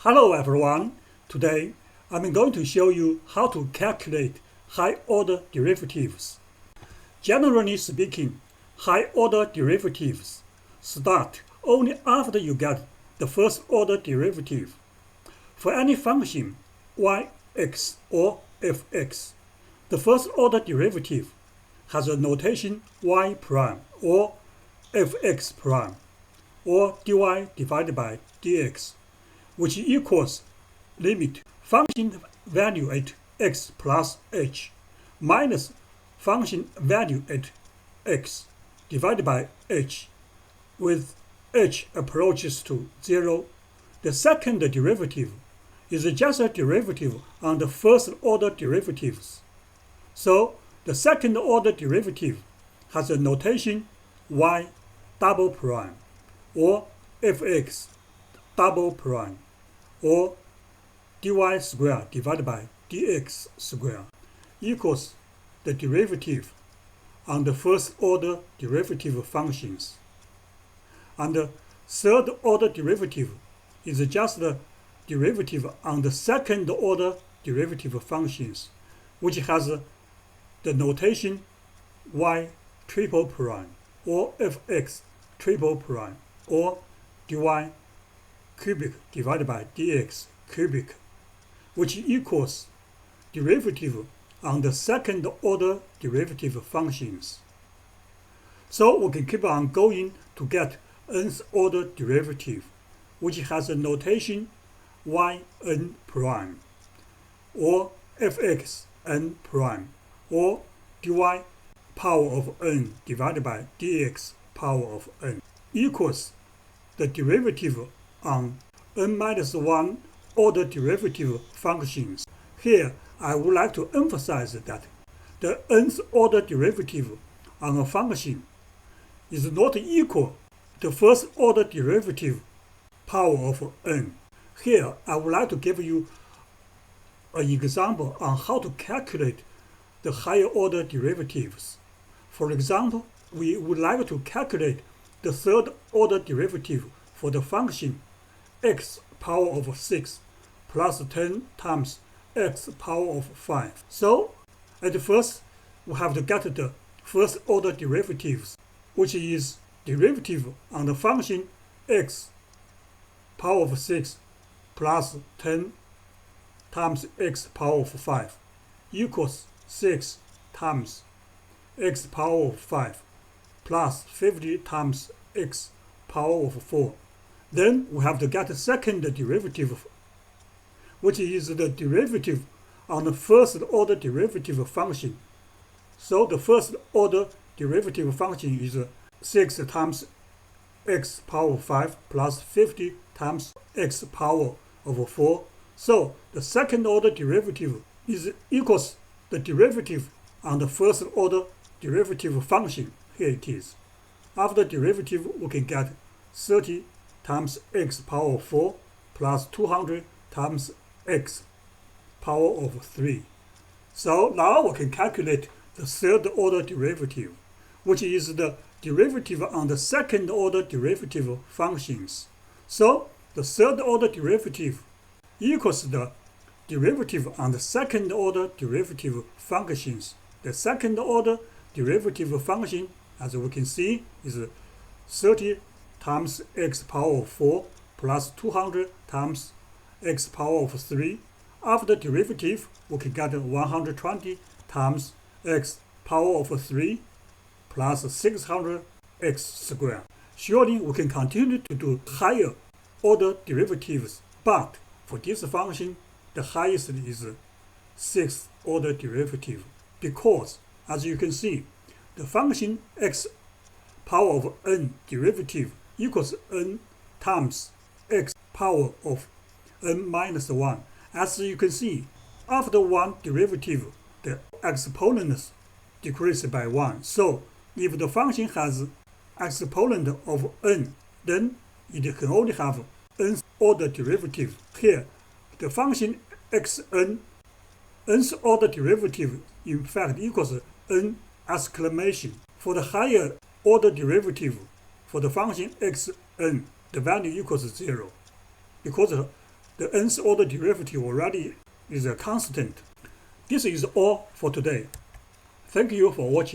Hello everyone. Today I'm going to show you how to calculate high-order derivatives. Generally speaking, high-order derivatives start only after you get the first-order derivative. For any function yx or fx, the first-order derivative has a notation y prime or fx prime or dy divided by dx, which equals limit function value at x plus h minus function value at x divided by h, with h approaches to 0. The second derivative is just a derivative on the first-order derivatives. So the second-order derivative has a notation y double prime or fx double prime or dy squared divided by dx squared equals the derivative on the first-order derivative functions. And the third-order derivative is just the derivative on the second-order derivative functions, which has the notation y triple prime or fx triple prime or dy cubic divided by dx cubic, which equals derivative on the second-order derivative functions. So we can keep on going to get nth-order derivative, which has a notation yn prime or fx n prime or dy power of n divided by dx power of n equals the derivative on n-1 order derivative functions. Here I would like to emphasize that the nth order derivative on a function is not equal to first order derivative power of n. Here I would like to give you an example on how to calculate the higher order derivatives. For example, we would like to calculate the third order derivative for the function x power of 6 plus 10 times x power of 5. So at first we have to get the first order derivatives, which is derivative on the function x power of 6 plus 10 times x power of 5 equals 6 times x power of 5 plus 50 times x power of 4. Then we have to get the second derivative, which is the derivative on the first-order derivative function. So the first-order derivative function is 6 times x power of 5 plus 50 times x power of 4. So the second-order derivative equals the derivative on the first-order derivative function. Here it is. After derivative, we can get 30 times x power of 4 plus 200 times x power of 3. So now we can calculate the third-order derivative, which is the derivative on the second-order derivative functions. So the third-order derivative equals the derivative on the second-order derivative functions. The second-order derivative function, as we can see, is 30 times x power of 4 plus 200 times x power of 3. After derivative, we can get 120 times x power of 3 plus 600 x squared. Surely we can continue to do higher order derivatives, but for this function, the highest is 6th order derivative, because, as you can see, the function x power of n derivative equals n times x power of n minus 1. As you can see, after one derivative, the exponents decrease by 1. So if the function has exponent of n, then it can only have nth order derivative. Here, the function xn, nth order derivative in fact equals n exclamation. For the higher order derivative for the function xn, the value equals 0, because the nth order derivative already is a constant. This is all for today. Thank you for watching.